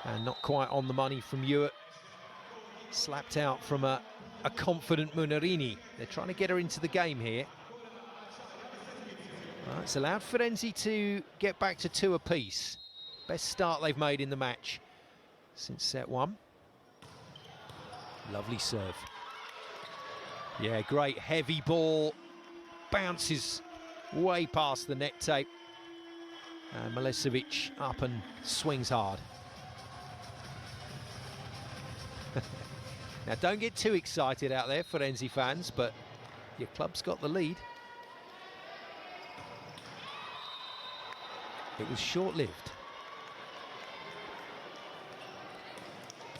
And not quite on the money from Ewart. Slapped out from a confident Munarini. They're trying to get her into the game here. Well, it's allowed Firenze to get back to 2 apiece. Best start they've made in the match since set 1. Lovely serve. Yeah, great heavy ball. Bounces way past the net tape. And Milicevic up and swings hard. Now, don't get too excited out there, Firenze fans, but your club's got the lead. It was short-lived.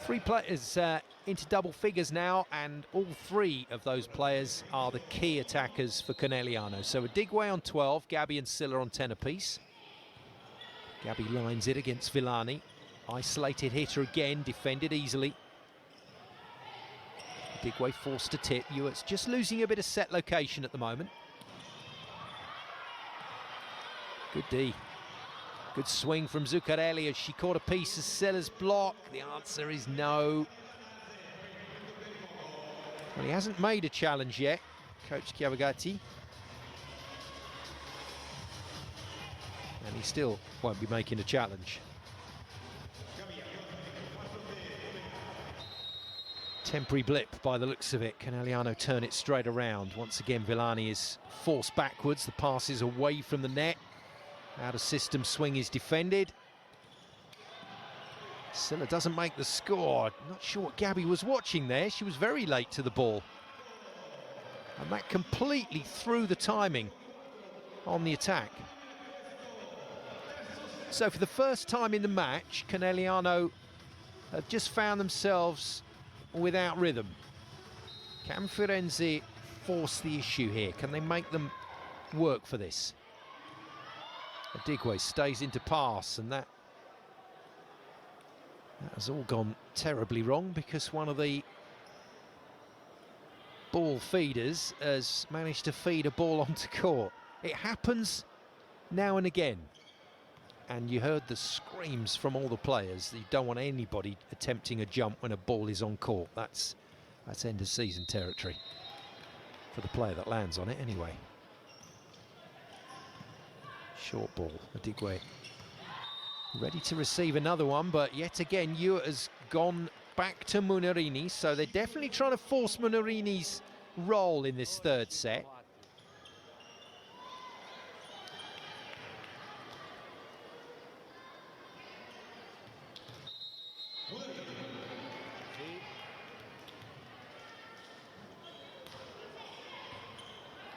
3 players into double figures now, and all 3 of those players are the key attackers for Conegliano. So Adigwe on 12, Gabby and Silla on 10 apiece. Gabby lines it against Villani. Isolated hitter again, defended easily. Adigwe forced to tip. Ewart's just losing a bit of set location at the moment. Good D. Good swing from Zuccarelli as she caught a piece of Silla's block. The answer is no. Well, he hasn't made a challenge yet, Coach Chiavagatti. And he still won't be making a challenge. Temporary blip by the looks of it. Conegliano turn it straight around. Once again, Villani is forced backwards. The pass is away from the net. Out of system swing is defended. Silla doesn't make the score. Not sure what Gabby was watching there. She was very late to the ball. And that completely threw the timing on the attack. So for the first time in the match, Conegliano have just found themselves without rhythm. Can Firenze force the issue here? Can they make them work for this? Adigwe stays into pass, and that has all gone terribly wrong because one of the ball feeders has managed to feed a ball onto court. It happens now and again, and you heard the screams from all the players that you don't want anybody attempting a jump when a ball is on court. That's end of season territory for the player that lands on it anyway. Short ball, Adigwe ready to receive another one, but yet again Ewart has gone back to Munarini, so they're definitely trying to force Munarini's role in this third set.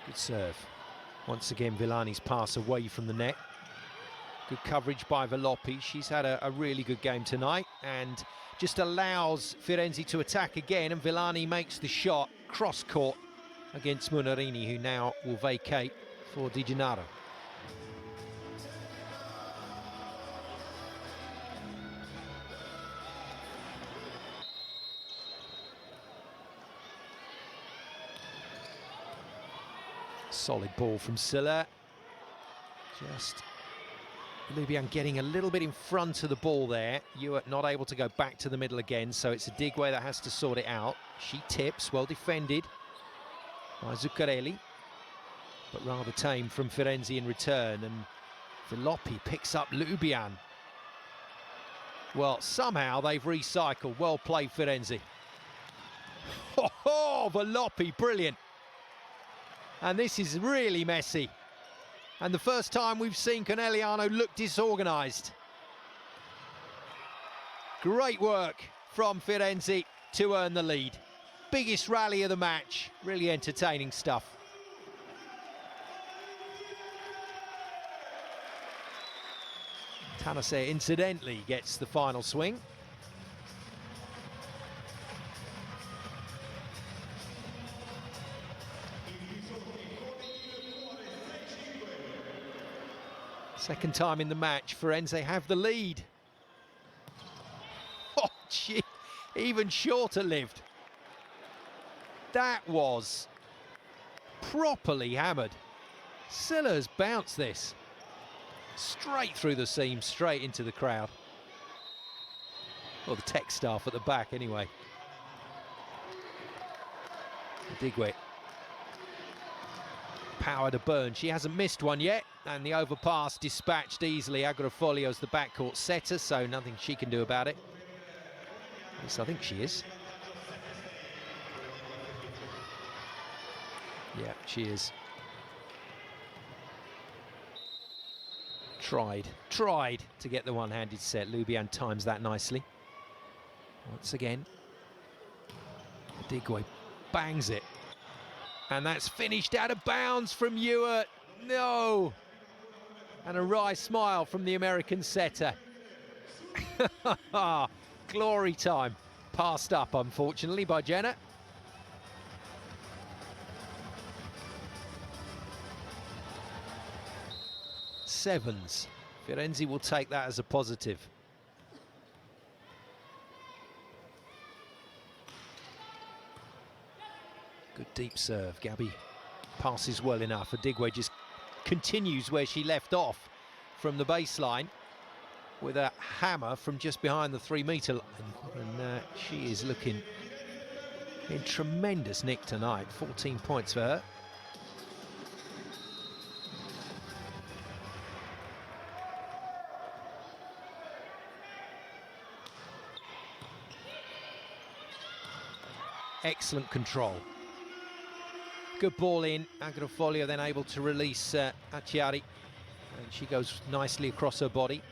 Good serve. Once again, Villani's pass away from the net. Good coverage by Velopi. She's had a really good game tonight and just allows Firenze to attack again, and Villani makes the shot cross court against Munarini, who now will vacate for Di Gennaro. Solid ball from Silla. Just Lubian getting a little bit in front of the ball there. Ewart not able to go back to the middle again, so it's Adigwe that has to sort it out. She tips, well defended by Zuccarelli, but rather tame from Firenze in return, and Velopi picks up Lubian. Well, somehow they've recycled. Well played, Firenze. Oh, Velopi, brilliant. And this is really messy. And the first time we've seen Conegliano look disorganised. Great work from Firenze to earn the lead. Biggest rally of the match. Really entertaining stuff. Tanase incidentally gets the final swing. Second time in the match, Firenze have the lead. Oh, gee, even shorter lived. That was properly hammered. Silla's bounced this straight through the seam, straight into the crowd. Or the tech staff at the back, anyway. Digwe. Power to burn. She hasn't missed one yet. And the overpass dispatched easily. Agrofolio's the backcourt setter, so nothing she can do about it. At least I think she is. Yeah, she is. Tried to get the one-handed set. Lubian times that nicely. Once again, Digwe bangs it. And that's finished out of bounds from Ewart. No! And a wry smile from the American setter. Glory time. Passed up, unfortunately, by Jenna. Sevens. Firenze will take that as a positive. Good deep serve. Gabby passes well enough. Adigwe just continues where she left off from the baseline with a hammer from just behind the 3-metre line. And she is looking in tremendous nick tonight. 14 points for her. Excellent control. Good ball in. Agrofolio then able to release Acciari. And she goes nicely across her body.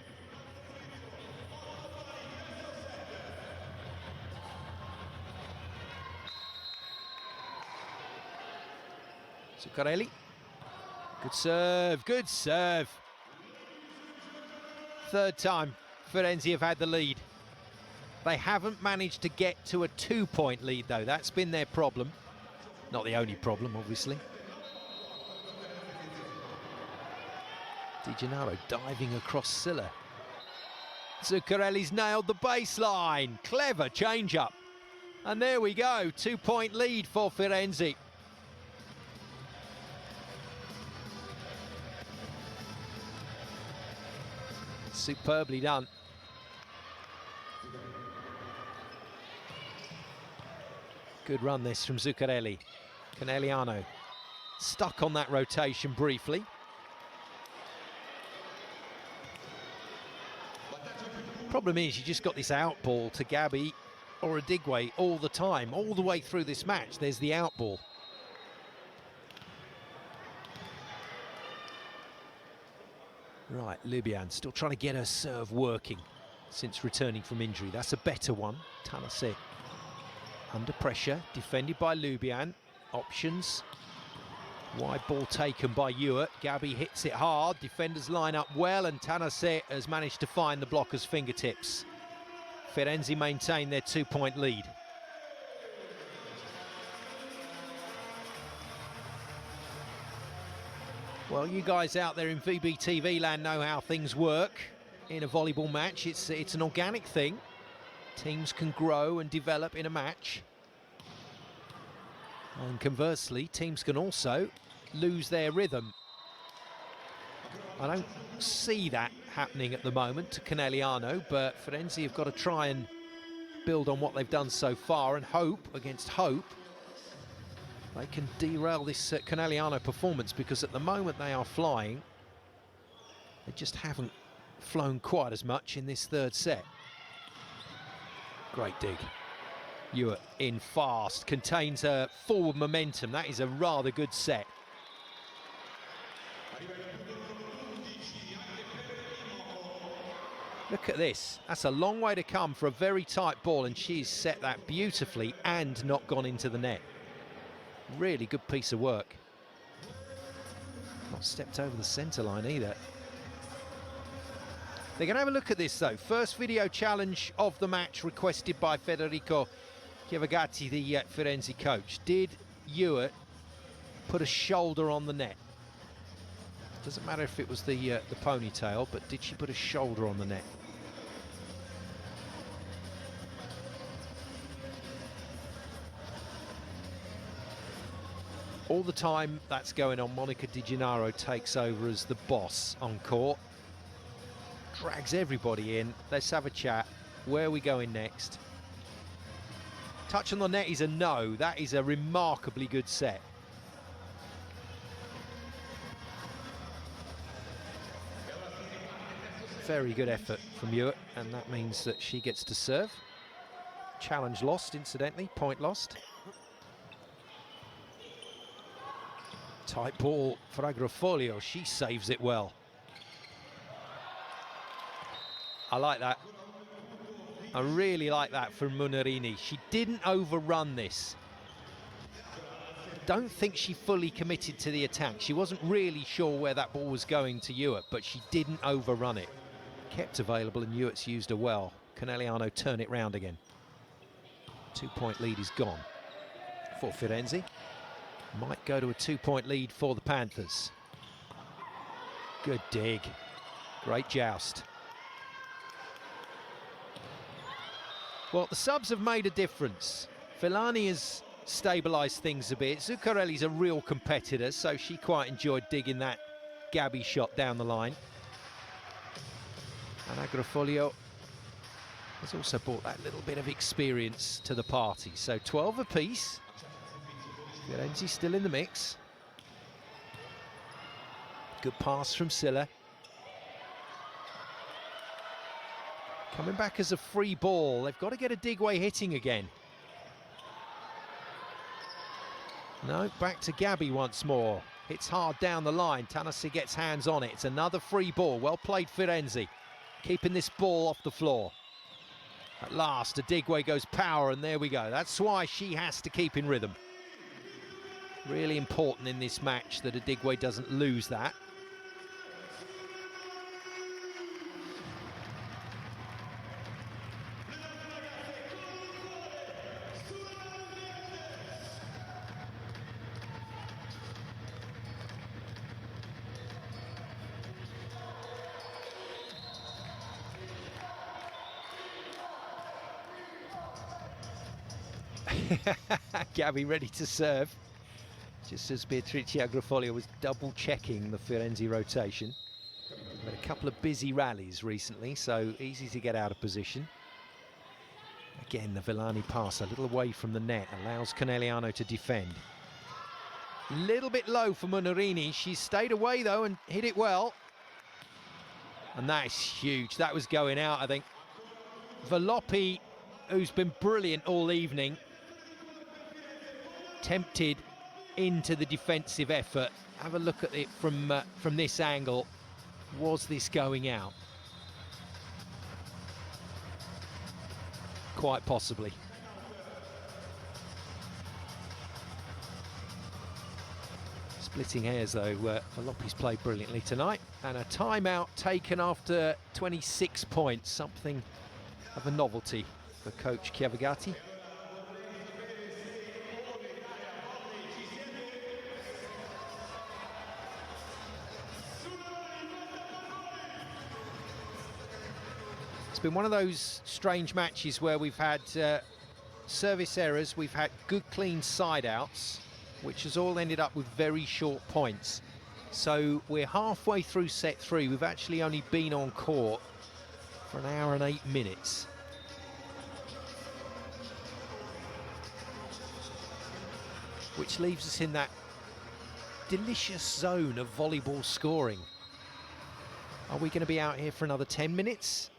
Zuccarelli. Good serve, good serve. Third time Firenze have had the lead. They haven't managed to get to a 2-point lead, though. That's been their problem. Not the only problem, obviously. Di Gennaro diving across Silla. Zuccarelli's nailed the baseline. Clever change-up. And there we go, 2-point lead for Firenze. Superbly done. Good run this from Zuccarelli. Conegliano stuck on that rotation briefly. Problem is, you just got this out ball to Gabby or Adigwe all the time, all the way through this match. There's the out ball. Right, Lubian still trying to get her serve working since returning from injury. That's a better one. Tanase under pressure, defended by Lubian. Options. Wide ball taken by Ewart. Gabby hits it hard. Defenders line up well, and Tanase has managed to find the blocker's fingertips. Firenze maintain their 2-point lead. Well, you guys out there in VBTV land know how things work in a volleyball match. It's an organic thing. Teams can grow and develop in a match. And conversely, teams can also lose their rhythm. I don't see that happening at the moment to Conegliano, but Firenze have got to try and build on what they've done so far and hope against hope they can derail this Conegliano performance, because at the moment they are flying. They just haven't flown quite as much in this third set. Great dig. Ewart in fast, contains her forward momentum. That is a rather good set. Look at this. That's a long way to come for a very tight ball, and she's set that beautifully and not gone into the net. Really good piece of work. Not stepped over the centre line either. They're going to have a look at this, though. First video challenge of the match requested by Federico Chiavagatti, the Firenze coach. Did Ewart put a shoulder on the net? Doesn't matter if it was the ponytail, but did she put a shoulder on the net? All the time that's going on, Monica Di Gennaro takes over as the boss on court. Drags everybody in. Let's have a chat. Where are we going next? Touch on the net is a no. That is a remarkably good set. Very good effort from Hewitt, and that means that she gets to serve. Challenge lost, incidentally, point lost. Tight ball for Agrofolio, she saves it well. I like that. I really like that from Munarini. She didn't overrun this. Don't think she fully committed to the attack. She wasn't really sure where that ball was going to Hewitt, but she didn't overrun it. Kept available, and Hewitt's used her well. Conegliano turn it round again. 2-point lead is gone for Firenze. Might go to a 2-point lead for the Panthers. Good dig. Great joust. Well, the subs have made a difference. Villani has stabilised things a bit. Zuccarelli's a real competitor, so she quite enjoyed digging that Gabby shot down the line. And Agrofolio has also brought that little bit of experience to the party. So 12 apiece. Firenze still in the mix. Good pass from Silla. Coming back as a free ball. They've got to get a Digway hitting again. No, back to Gabby once more. Hits hard down the line. Tanasi gets hands on it. It's another free ball. Well played, Firenze. Keeping this ball off the floor. At last, a Digway goes power, and there we go. That's why she has to keep in rhythm. Really important in this match that a Digway doesn't lose that. Gabby ready to serve. Just as Beatrice Agrofolio was double-checking the Firenze rotation. Had a couple of busy rallies recently, so easy to get out of position. Again, the Villani pass a little away from the net, allows Conegliano to defend. Little bit low for Munarini. She stayed away, though, and hit it well. And that is huge. That was going out, I think. Voloppi, who's been brilliant all evening, tempted into the defensive effort. Have a look at it from this angle. Was this going out? Quite possibly. Splitting hairs though. Voloppi's played brilliantly tonight, and a timeout taken after 26 points. Something of a novelty for coach Chiavagatti. It's been one of those strange matches where we've had service errors, we've had good clean side outs, which has all ended up with very short points. So we're halfway through set 3. We've actually only been on court for an hour and 8 minutes. Which leaves us in that delicious zone of volleyball scoring. Are we going to be out here for another 10 minutes?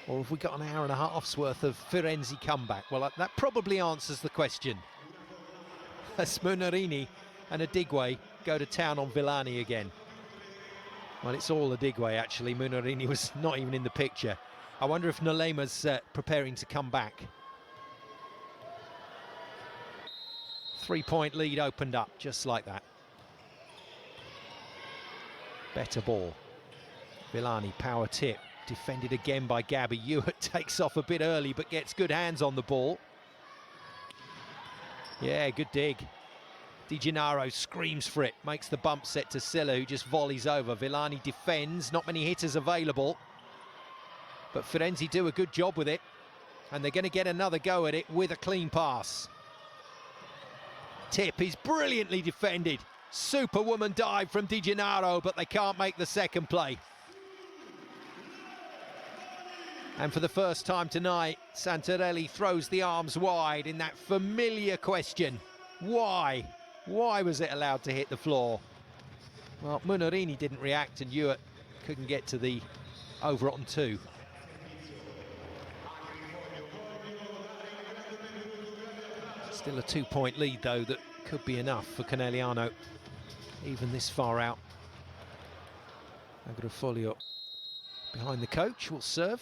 Or have we got an hour and a half's worth of Firenze comeback? Well, that probably answers the question. As Munarini and a Digway go to town on Villani again. Well, it's all a Digway, actually. Munarini was not even in the picture. I wonder if Nolema's preparing to come back. 3-point lead opened up, just like that. Better ball. Villani, power tip. Defended again by Gabby. Hewitt takes off a bit early, but gets good hands on the ball. Yeah, good dig. Di Gennaro screams for it, makes the bump set to Silla, who just volleys over. Villani defends, not many hitters available. But Firenze do a good job with it, and they're going to get another go at it with a clean pass. Tip is brilliantly defended. Superwoman dive from Di Gennaro, but they can't make the second play. And for the first time tonight, Santarelli throws the arms wide in that familiar question. Why? Why was it allowed to hit the floor? Well, Munarini didn't react and Ewart couldn't get to the over on 2. Still a 2-point lead, though, that could be enough for Conegliano, even this far out. Agrofolio behind the coach will serve.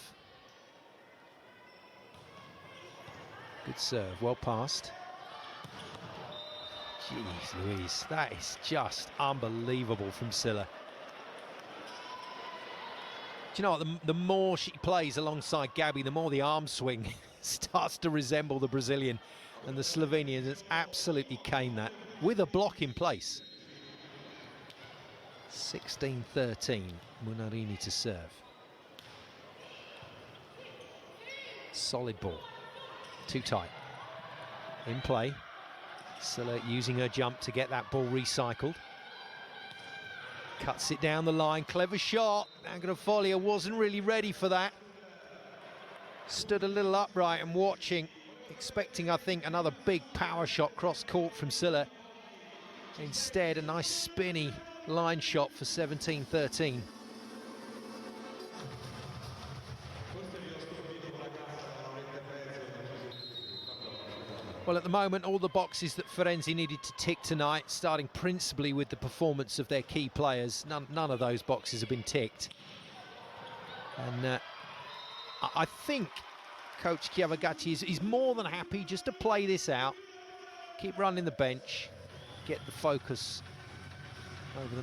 Good serve, well passed. Jeez Louise, that is just unbelievable from Silla. Do you know what, the more she plays alongside Gabby, the more the arm swing starts to resemble the Brazilian, and the Slovenian has absolutely caned that with a block in place. 16-13, Munarini to serve. Solid ball, too tight. In play, Silla using her jump to get that ball recycled. Cuts it down the line, clever shot. Agrofolio wasn't really ready for that. Stood a little upright and watching, expecting, I think, another big power shot cross court from Silla. Instead, a nice spinny line shot for 17-13. Well, at the moment, all the boxes that Firenze needed to tick tonight, starting principally with the performance of their key players, none of those boxes have been ticked. And I think Coach Chiavagatti is more than happy just to play this out, keep running the bench, get the focus over the